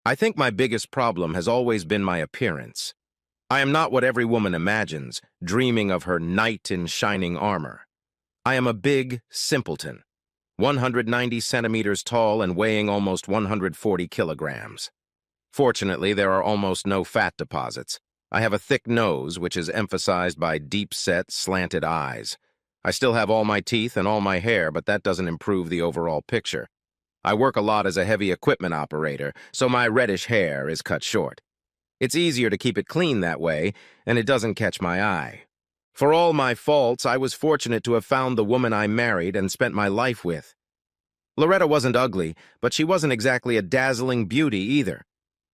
I think my biggest problem has always been my appearance. I am not what every woman imagines, dreaming of her knight in shining armor. I am a big simpleton, 190 centimeters tall and weighing almost 140 kilograms. Fortunately, there are almost no fat deposits. I have a thick nose, which is emphasized by deep-set, slanted eyes. I still have all my teeth and all my hair, but that doesn't improve the overall picture. I work a lot as a heavy equipment operator, so my reddish hair is cut short. It's easier to keep it clean that way, and it doesn't catch my eye. For all my faults, I was fortunate to have found the woman I married and spent my life with. Loretta wasn't ugly, but she wasn't exactly a dazzling beauty either.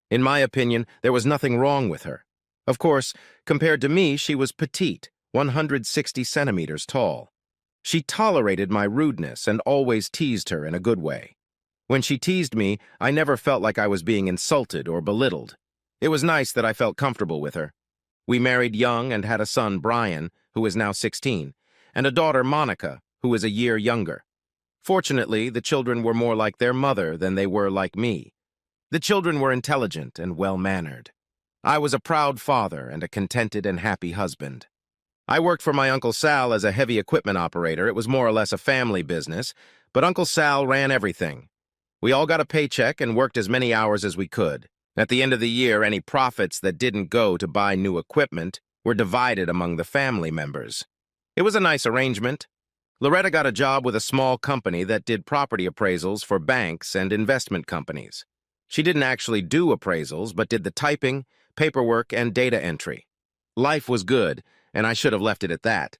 In my opinion, there was nothing wrong with her. Of course, compared to me, she was petite, 160 centimeters tall. She tolerated my rudeness and always teased her in a good way. When she teased me, I never felt like I was being insulted or belittled. It was nice that I felt comfortable with her. We married young and had a son, Brian, who is now 16, and a daughter, Monica, who is a year younger. Fortunately, the children were more like their mother than they were like me. The children were intelligent and well-mannered. I was a proud father and a contented and happy husband. I worked for my Uncle Sal as a heavy equipment operator. It was more or less a family business, but Uncle Sal ran everything. We all got a paycheck and worked as many hours as we could. At the end of the year, any profits that didn't go to buy new equipment were divided among the family members. It was a nice arrangement. Loretta got a job with a small company that did property appraisals for banks and investment companies. She didn't actually do appraisals, but did the typing, paperwork, and data entry. Life was good, and I should have left it at that.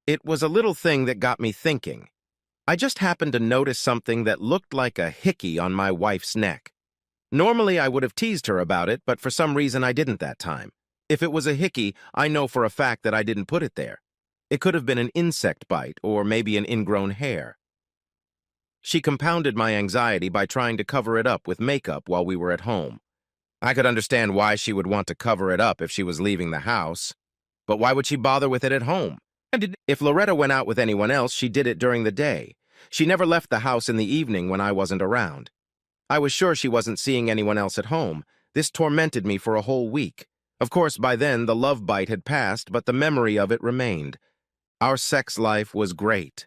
It was a little thing that got me thinking. I just happened to notice something that looked like a hickey on my wife's neck. Normally, I would have teased her about it, but for some reason I didn't that time. If it was a hickey, I know for a fact that I didn't put it there. It could have been an insect bite or maybe an ingrown hair. She compounded my anxiety by trying to cover it up with makeup while we were at home. I could understand why she would want to cover it up if she was leaving the house, but why would she bother with it at home? And if Loretta went out with anyone else, she did it during the day. She never left the house in the evening when I wasn't around. I was sure she wasn't seeing anyone else at home. This tormented me for a whole week. Of course, by then, the love bite had passed, but the memory of it remained. Our sex life was great.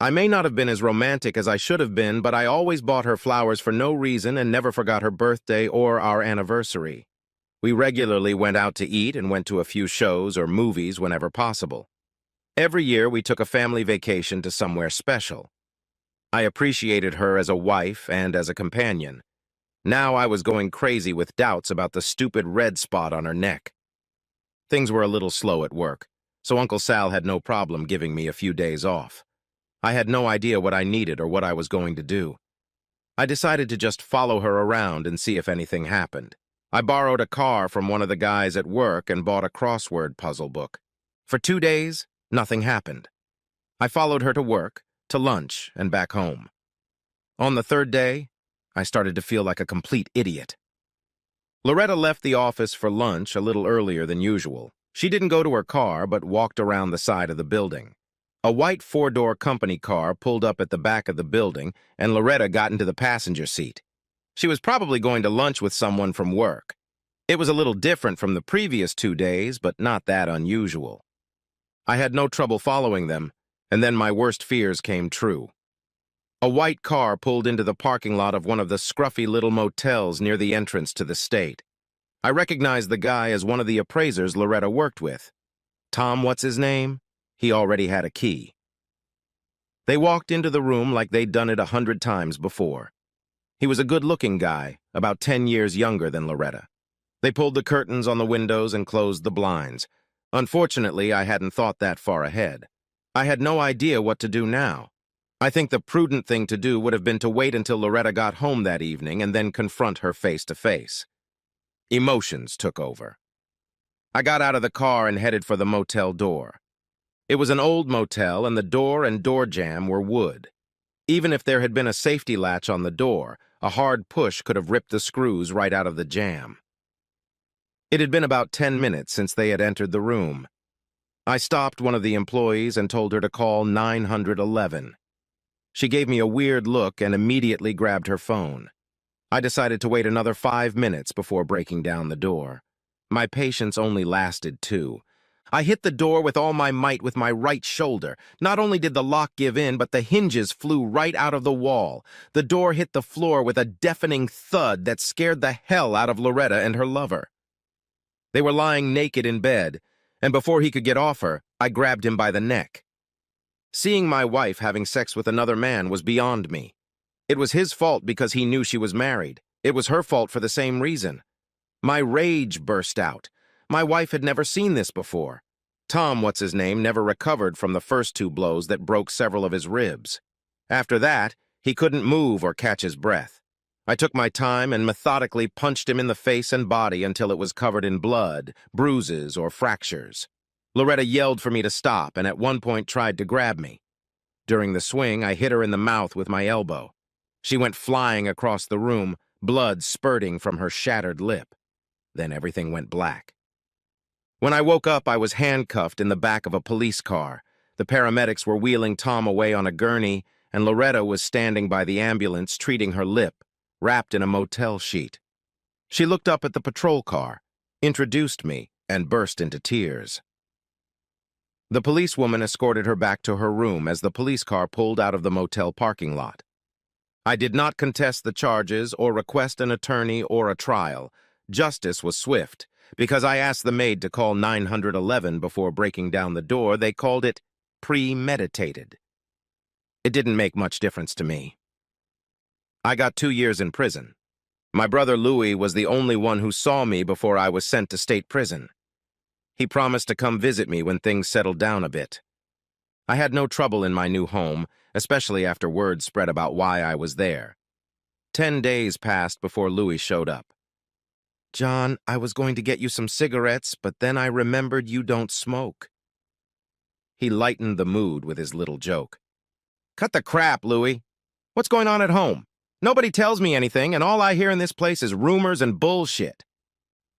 I may not have been as romantic as I should have been, but I always bought her flowers for no reason and never forgot her birthday or our anniversary. We regularly went out to eat and went to a few shows or movies whenever possible. Every year, we took a family vacation to somewhere special. I appreciated her as a wife and as a companion. Now I was going crazy with doubts about the stupid red spot on her neck. Things were a little slow at work, so Uncle Sal had no problem giving me a few days off. I had no idea what I needed or what I was going to do. I decided to just follow her around and see if anything happened. I borrowed a car from one of the guys at work and bought a crossword puzzle book. For 2 days, nothing happened. I followed her to work, to lunch, and back home. On the 3rd day, I started to feel like a complete idiot. Loretta left the office for lunch a little earlier than usual. She didn't go to her car, but walked around the side of the building. A white 4-door company car pulled up at the back of the building, and Loretta got into the passenger seat. She was probably going to lunch with someone from work. It was a little different from the previous 2 days, but not that unusual. I had no trouble following them, and then my worst fears came true. A white car pulled into the parking lot of one of the scruffy little motels near the entrance to the state. I recognized the guy as one of the appraisers Loretta worked with. Tom, what's his name? He already had a key. They walked into the room like they'd done it 100 times before. He was a good-looking guy, about 10 years younger than Loretta. They pulled the curtains on the windows and closed the blinds. Unfortunately, I hadn't thought that far ahead. I had no idea what to do now. I think the prudent thing to do would have been to wait until Loretta got home that evening and then confront her face to face. Emotions took over. I got out of the car and headed for the motel door. It was an old motel, and the door and door jamb were wood. Even if there had been a safety latch on the door, a hard push could have ripped the screws right out of the jamb. It had been about 10 minutes since they had entered the room. I stopped one of the employees and told her to call 911. She gave me a weird look and immediately grabbed her phone. I decided to wait another 5 minutes before breaking down the door. My patience only lasted 2. I hit the door with all my might with my right shoulder. Not only did the lock give in, but the hinges flew right out of the wall. The door hit the floor with a deafening thud that scared the hell out of Loretta and her lover. They were lying naked in bed, and before he could get off her, I grabbed him by the neck. Seeing my wife having sex with another man was beyond me. It was his fault because he knew she was married. It was her fault for the same reason. My rage burst out. My wife had never seen this before. Tom, what's-his-name, never recovered from the first 2 blows that broke several of his ribs. After that, he couldn't move or catch his breath. I took my time and methodically punched him in the face and body until it was covered in blood, bruises, or fractures. Loretta yelled for me to stop and at one point tried to grab me. During the swing, I hit her in the mouth with my elbow. She went flying across the room, blood spurting from her shattered lip. Then everything went black. When I woke up, I was handcuffed in the back of a police car. The paramedics were wheeling Tom away on a gurney, and Loretta was standing by the ambulance treating her lip, wrapped in a motel sheet. She looked up at the patrol car, introduced me, and burst into tears. The policewoman escorted her back to her room as the police car pulled out of the motel parking lot. I did not contest the charges or request an attorney or a trial. Justice was swift. Because I asked the maid to call 911 before breaking down the door, they called it premeditated. It didn't make much difference to me. I got 2 years in prison. My brother Louis was the only one who saw me before I was sent to state prison. He promised to come visit me when things settled down a bit. I had no trouble in my new home, especially after word spread about why I was there. 10 days passed before Louis showed up. "John, I was going to get you some cigarettes, but then I remembered you don't smoke." He lightened the mood with his little joke. "Cut the crap, Louis. What's going on at home? Nobody tells me anything, and all I hear in this place is rumors and bullshit.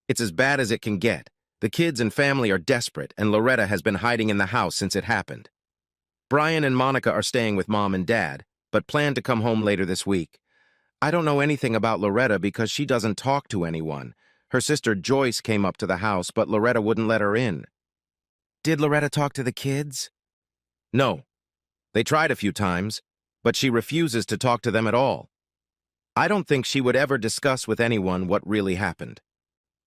It's as bad as it can get. The kids and family are desperate, and Loretta has been hiding in the house since it happened. Brian and Monica are staying with Mom and Dad, but plan to come home later this week. I don't know anything about Loretta because she doesn't talk to anyone. Her sister Joyce came up to the house, but Loretta wouldn't let her in." "Did Loretta talk to the kids?" "No. They tried a few times, but she refuses to talk to them at all. I don't think she would ever discuss with anyone what really happened."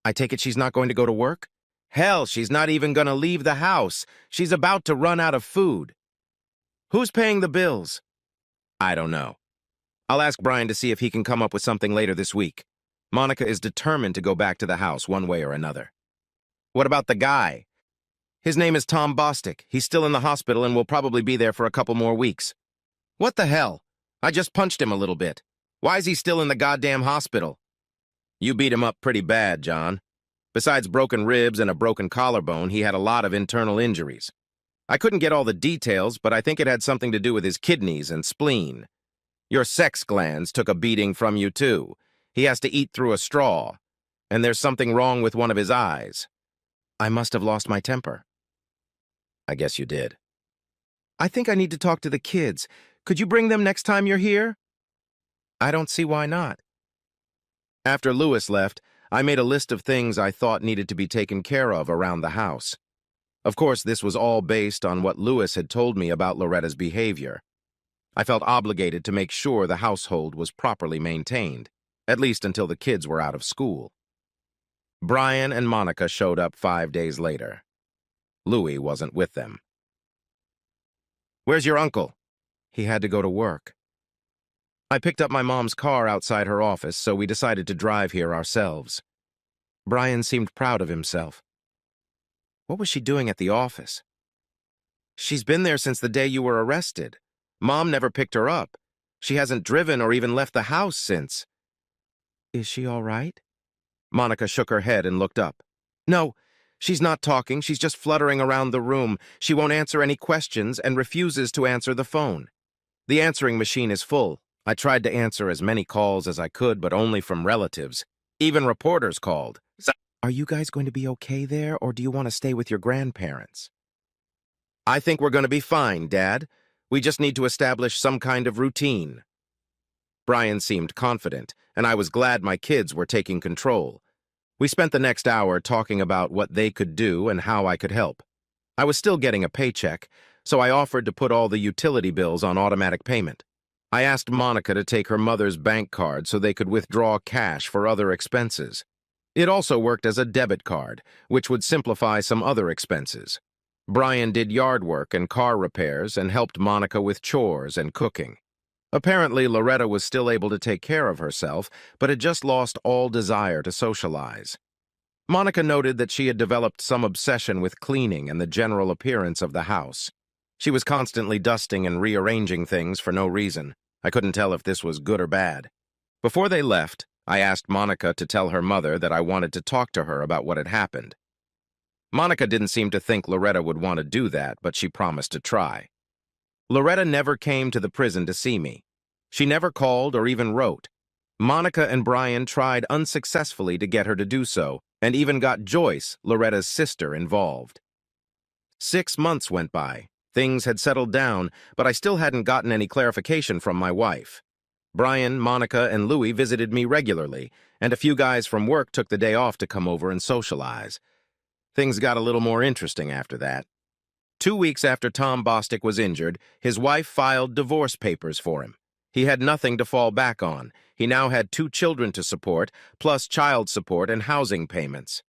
"I take it she's not going to go to work?" "Hell, she's not even going to leave the house. She's about to run out of food." "Who's paying the bills?" "I don't know. I'll ask Brian to see if he can come up with something later this week. Monica is determined to go back to the house one way or another." "What about the guy?" "His name is Tom Bostic. He's still in the hospital and will probably be there for a couple more weeks." "What the hell? I just punched him a little bit. Why is he still in the goddamn hospital?" "You beat him up pretty bad, John. Besides broken ribs and a broken collarbone, he had a lot of internal injuries. I couldn't get all the details, but I think it had something to do with his kidneys and spleen. Your sex glands took a beating from you, too. He has to eat through a straw. And there's something wrong with one of his eyes." "I must have lost my temper." "I guess you did." "I think I need to talk to the kids. Could you bring them next time you're here?" "I don't see why not." After Louis left, I made a list of things I thought needed to be taken care of around the house. Of course, this was all based on what Louis had told me about Loretta's behavior. I felt obligated to make sure the household was properly maintained, at least until the kids were out of school. Brian and Monica showed up 5 days later. Louis wasn't with them. "Where's your uncle?" "He had to go to work." I picked up my mom's car outside her office, so we decided to drive here ourselves. Brian seemed proud of himself. "What was she doing at the office?" "She's been there since the day you were arrested. Mom never picked her up. She hasn't driven or even left the house since." "Is she all right?" Monica shook her head and looked up. "No, she's not talking. She's just fluttering around the room. She won't answer any questions and refuses to answer the phone. The answering machine is full. I tried to answer as many calls as I could, but only from relatives. Even reporters called." "Are you guys going to be okay there, or do you want to stay with your grandparents?" "I think we're going to be fine, Dad. We just need to establish some kind of routine." Brian seemed confident, and I was glad my kids were taking control. We spent the next hour talking about what they could do and how I could help. I was still getting a paycheck, so I offered to put all the utility bills on automatic payment. I asked Monica to take her mother's bank card so they could withdraw cash for other expenses. It also worked as a debit card, which would simplify some other expenses. Brian did yard work and car repairs and helped Monica with chores and cooking. Apparently, Loretta was still able to take care of herself, but had just lost all desire to socialize. Monica noted that she had developed some obsession with cleaning and the general appearance of the house. She was constantly dusting and rearranging things for no reason. I couldn't tell if this was good or bad. Before they left, I asked Monica to tell her mother that I wanted to talk to her about what had happened. Monica didn't seem to think Loretta would want to do that, but she promised to try. Loretta never came to the prison to see me. She never called or even wrote. Monica and Brian tried unsuccessfully to get her to do so, and even got Joyce, Loretta's sister, involved. 6 months went by. Things had settled down, but I still hadn't gotten any clarification from my wife. Brian, Monica, and Louie visited me regularly, and a few guys from work took the day off to come over and socialize. Things got a little more interesting after that. 2 weeks after Tom Bostic was injured, his wife filed divorce papers for him. He had nothing to fall back on. He now had 2 children to support, plus child support and housing payments.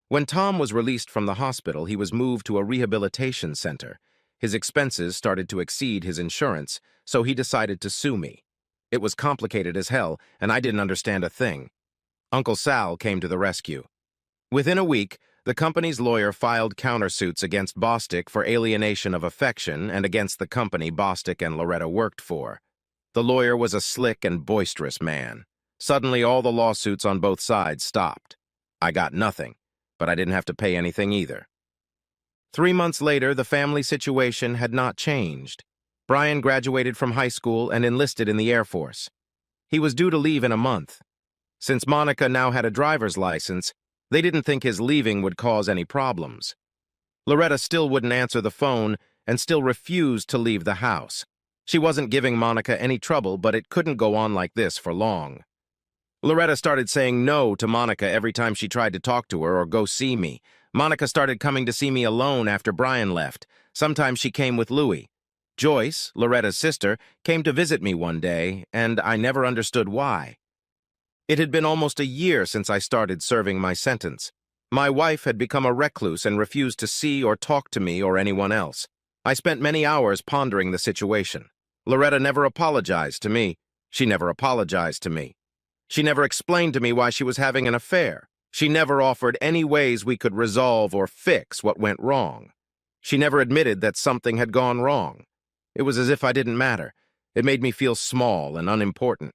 When Tom was released from the hospital, he was moved to a rehabilitation center. His expenses started to exceed his insurance, so he decided to sue me. It was complicated as hell, and I didn't understand a thing. Uncle Sal came to the rescue. Within a week, the company's lawyer filed countersuits against Bostic for alienation of affection and against the company Bostic and Loretta worked for. The lawyer was a slick and boisterous man. Suddenly, all the lawsuits on both sides stopped. I got nothing, but I didn't have to pay anything either. 3 months later, the family situation had not changed. Brian graduated from high school and enlisted in the Air Force. He was due to leave in a month. Since Monica now had a driver's license, they didn't think his leaving would cause any problems. Loretta still wouldn't answer the phone and still refused to leave the house. She wasn't giving Monica any trouble, but it couldn't go on like this for long. Loretta started saying no to Monica every time she tried to talk to her or go see me. Monica started coming to see me alone after Brian left. Sometimes she came with Louie. Joyce, Loretta's sister, came to visit me one day, and I never understood why. It had been almost a year since I started serving my sentence. My wife had become a recluse and refused to see or talk to me or anyone else. I spent many hours pondering the situation. Loretta never apologized to me. She never apologized to me. She never explained to me why she was having an affair. She never offered any ways we could resolve or fix what went wrong. She never admitted that something had gone wrong. It was as if I didn't matter. It made me feel small and unimportant.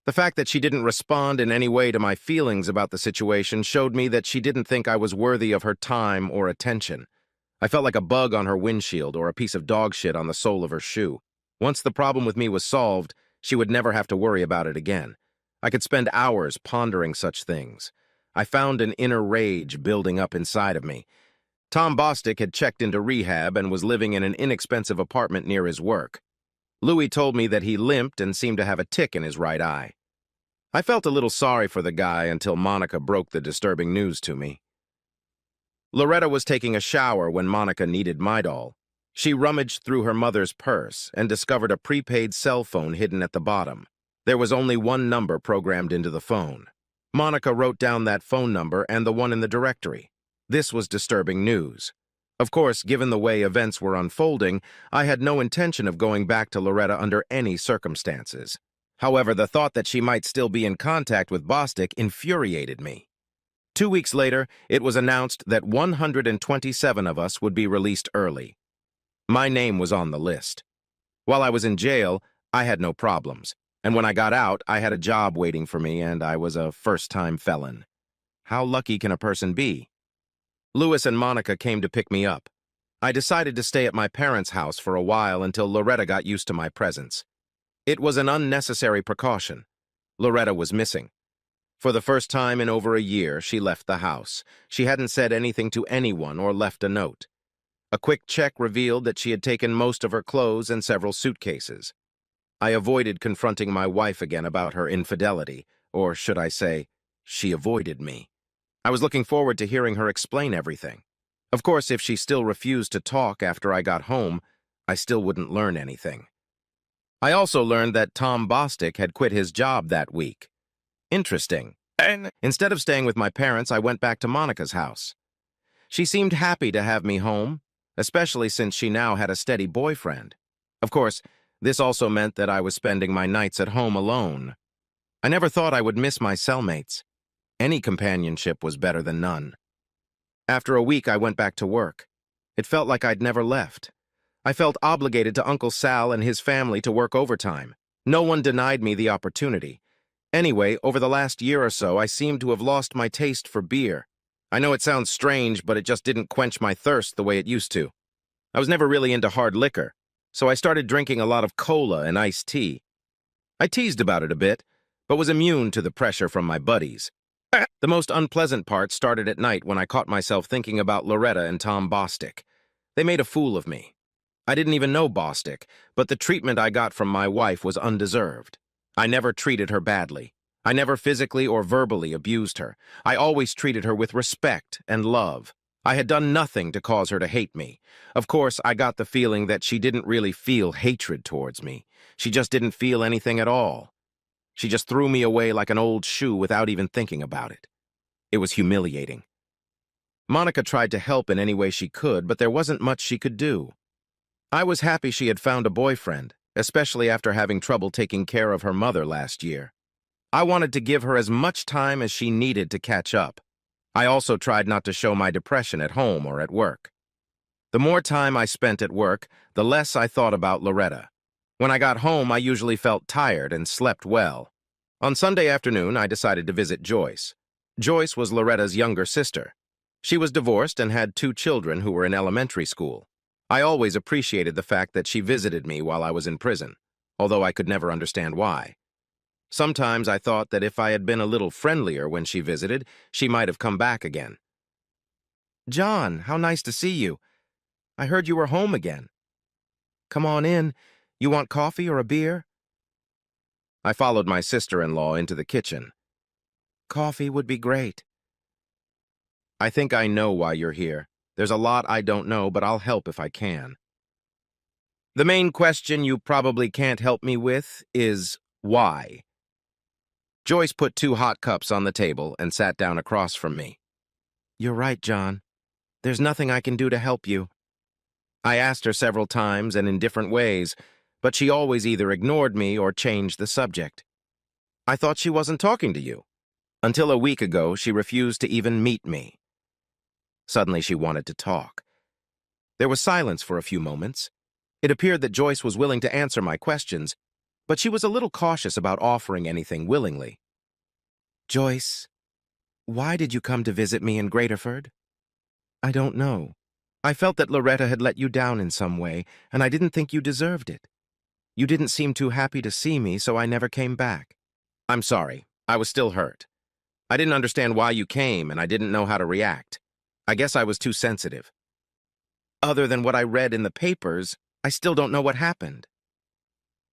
The fact that she didn't respond in any way to my feelings about the situation showed me that she didn't think I was worthy of her time or attention. I felt like a bug on her windshield or a piece of dog shit on the sole of her shoe. Once the problem with me was solved, she would never have to worry about it again. I could spend hours pondering such things. I found an inner rage building up inside of me. Tom Bostic had checked into rehab and was living in an inexpensive apartment near his work. Louie told me that he limped and seemed to have a tick in his right eye. I felt a little sorry for the guy until Monica broke the disturbing news to me. Loretta was taking a shower when Monica needed my doll. She rummaged through her mother's purse and discovered a prepaid cell phone hidden at the bottom. There was only one number programmed into the phone. Monica wrote down that phone number and the one in the directory. This was disturbing news. Of course, given the way events were unfolding, I had no intention of going back to Loretta under any circumstances. However, the thought that she might still be in contact with Bostic infuriated me. 2 weeks later, it was announced that 127 of us would be released early. My name was on the list. While I was in jail, I had no problems. And when I got out, I had a job waiting for me and I was a first-time felon. How lucky can a person be? Louis and Monica came to pick me up. I decided to stay at my parents' house for a while until Loretta got used to my presence. It was an unnecessary precaution. Loretta was missing. For the first time in over a year, she left the house. She hadn't said anything to anyone or left a note. A quick check revealed that she had taken most of her clothes and several suitcases. I avoided confronting my wife again about her infidelity. Or should I say, she avoided me. I was looking forward to hearing her explain everything. Of course, if she still refused to talk after I got home, I still wouldn't learn anything. I also learned that Tom Bostic had quit his job that week. Interesting. And instead of staying with my parents, I went back to Monica's house. She seemed happy to have me home, especially since she now had a steady boyfriend. Of course, this also meant that I was spending my nights at home alone. I never thought I would miss my cellmates. Any companionship was better than none. After a week, I went back to work. It felt like I'd never left. I felt obligated to Uncle Sal and his family to work overtime. No one denied me the opportunity. Anyway, over the last year or so, I seemed to have lost my taste for beer. I know it sounds strange, but it just didn't quench my thirst the way it used to. I was never really into hard liquor, so I started drinking a lot of cola and iced tea. I teased about it a bit, but was immune to the pressure from my buddies. The most unpleasant part started at night when I caught myself thinking about Loretta and Tom Bostic. They made a fool of me. I didn't even know Bostic, but the treatment I got from my wife was undeserved. I never treated her badly. I never physically or verbally abused her. I always treated her with respect and love. I had done nothing to cause her to hate me. Of course, I got the feeling that she didn't really feel hatred towards me. She just didn't feel anything at all. She just threw me away like an old shoe without even thinking about it. It was humiliating. Monica tried to help in any way she could, but there wasn't much she could do. I was happy she had found a boyfriend, especially after having trouble taking care of her mother last year. I wanted to give her as much time as she needed to catch up. I also tried not to show my depression at home or at work. The more time I spent at work, the less I thought about Loretta. When I got home, I usually felt tired and slept well. On Sunday afternoon, I decided to visit Joyce. Joyce was Loretta's younger sister. She was divorced and had 2 children who were in elementary school. I always appreciated the fact that she visited me while I was in prison, although I could never understand why. Sometimes I thought that if I had been a little friendlier when she visited, she might have come back again. "John, how nice to see you. I heard you were home again. Come on in. You want coffee or a beer?" I followed my sister-in-law into the kitchen. "Coffee would be great." "I think I know why you're here. There's a lot I don't know, but I'll help if I can. The main question you probably can't help me with is why?" Joyce put 2 hot cups on the table and sat down across from me. "You're right, John. There's nothing I can do to help you." I asked her several times and in different ways, but she always either ignored me or changed the subject. "I thought she wasn't talking to you." Until a week ago, she refused to even meet me. Suddenly, she wanted to talk. There was silence for a few moments. It appeared that Joyce was willing to answer my questions, but she was a little cautious about offering anything willingly. "Joyce, why did you come to visit me in Graterford?" "I don't know. I felt that Loretta had let you down in some way, and I didn't think you deserved it. You didn't seem too happy to see me, so I never came back." "I'm sorry. I was still hurt. I didn't understand why you came, and I didn't know how to react. I guess I was too sensitive. Other than what I read in the papers, I still don't know what happened."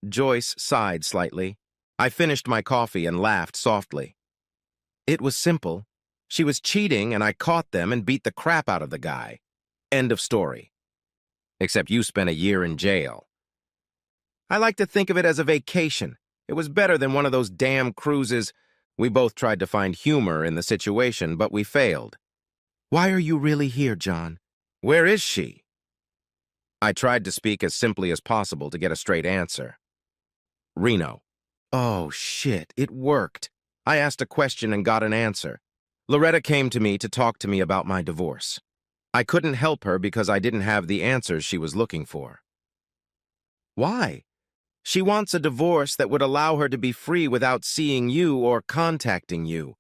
Joyce sighed slightly. I finished my coffee and laughed softly. "It was simple. She was cheating, and I caught them and beat the crap out of the guy. End of story. Except you spent a year in jail." "I like to think of it as a vacation. It was better than one of those damn cruises." We both tried to find humor in the situation, but we failed. "Why are you really here, John? Where is she?" I tried to speak as simply as possible to get a straight answer. "Reno." Oh, shit, it worked. I asked a question and got an answer. Loretta came to me to talk to me about my divorce. I couldn't help her because I didn't have the answers she was looking for. "Why?" "She wants a divorce that would allow her to be free without seeing you or contacting you.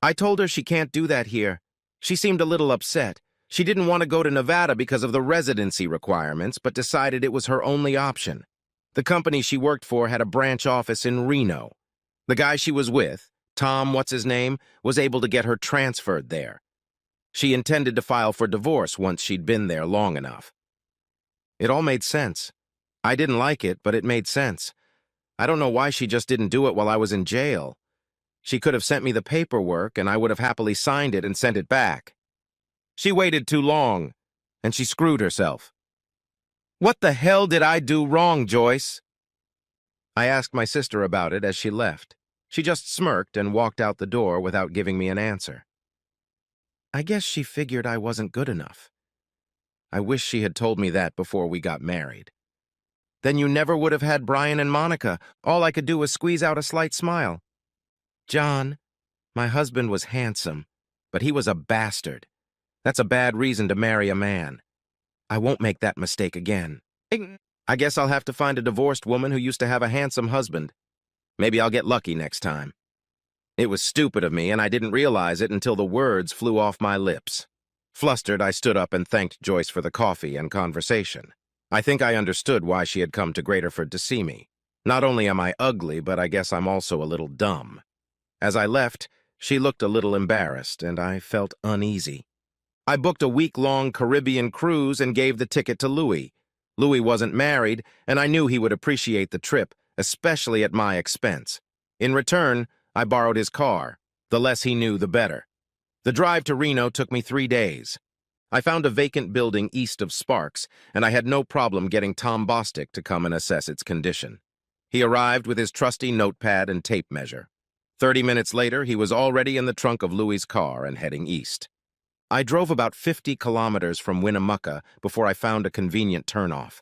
I told her she can't do that here. She seemed a little upset. She didn't want to go to Nevada because of the residency requirements, but decided it was her only option. The company she worked for had a branch office in Reno. The guy she was with, Tom what's-his-name, was able to get her transferred there. She intended to file for divorce once she'd been there long enough." It all made sense. I didn't like it, but it made sense. I don't know why she just didn't do it while I was in jail. She could have sent me the paperwork, and I would have happily signed it and sent it back. She waited too long, and she screwed herself. What the hell did I do wrong, Joyce? I asked my sister about it as she left. She just smirked and walked out the door without giving me an answer. I guess she figured I wasn't good enough. I wish she had told me that before we got married. Then you never would have had Brian and Monica. All I could do was squeeze out a slight smile. John, my husband was handsome, but he was a bastard. That's a bad reason to marry a man. I won't make that mistake again. I guess I'll have to find a divorced woman who used to have a handsome husband. Maybe I'll get lucky next time. It was stupid of me, and I didn't realize it until the words flew off my lips. Flustered, I stood up and thanked Joyce for the coffee and conversation. I think I understood why she had come to Graterford to see me. Not only am I ugly, but I guess I'm also a little dumb. As I left, she looked a little embarrassed, and I felt uneasy. I booked a week-long Caribbean cruise and gave the ticket to Louis. Louis wasn't married, and I knew he would appreciate the trip, especially at my expense. In return, I borrowed his car. The less he knew, the better. The drive to Reno took me 3 days. I found a vacant building east of Sparks, and I had no problem getting Tom Bostic to come and assess its condition. He arrived with his trusty notepad and tape measure. 30 minutes later, he was already in the trunk of Louis's car and heading east. I drove about 50 kilometers from Winnemucca before I found a convenient turnoff.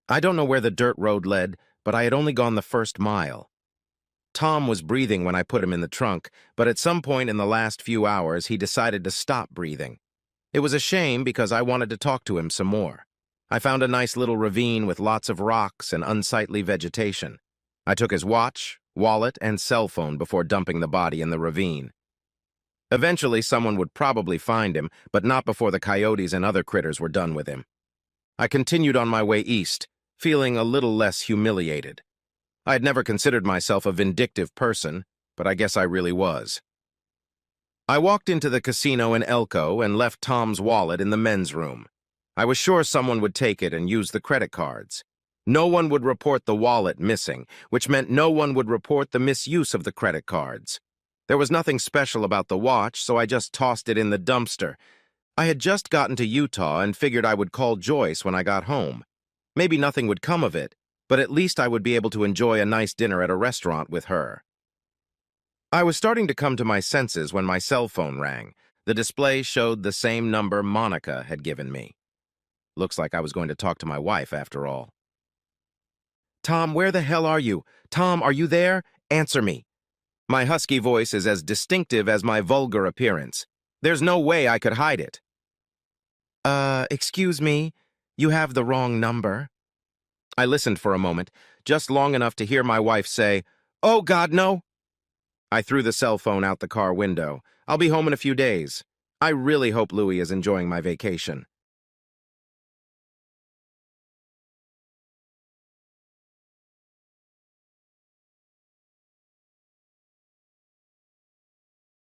I don't know where the dirt road led, but I had only gone the first mile. Tom was breathing when I put him in the trunk, but at some point in the last few hours, he decided to stop breathing. It was a shame because I wanted to talk to him some more. I found a nice little ravine with lots of rocks and unsightly vegetation. I took his watch, wallet, and cell phone before dumping the body in the ravine. Eventually, someone would probably find him, but not before the coyotes and other critters were done with him. I continued on my way east, feeling a little less humiliated. I had never considered myself a vindictive person, but I guess I really was. I walked into the casino in Elko and left Tom's wallet in the men's room. I was sure someone would take it and use the credit cards. No one would report the wallet missing, which meant no one would report the misuse of the credit cards. There was nothing special about the watch, so I just tossed it in the dumpster. I had just gotten to Utah and figured I would call Joyce when I got home. Maybe nothing would come of it, but at least I would be able to enjoy a nice dinner at a restaurant with her. I was starting to come to my senses when my cell phone rang. The display showed the same number Monica had given me. Looks like I was going to talk to my wife after all. Tom, where the hell are you? Tom, are you there? Answer me. My husky voice is as distinctive as my vulgar appearance. There's no way I could hide it. Excuse me, you have the wrong number. I listened for a moment, just long enough to hear my wife say, "Oh, God, no." I threw the cell phone out the car window. I'll be home in a few days. I really hope Louis is enjoying my vacation.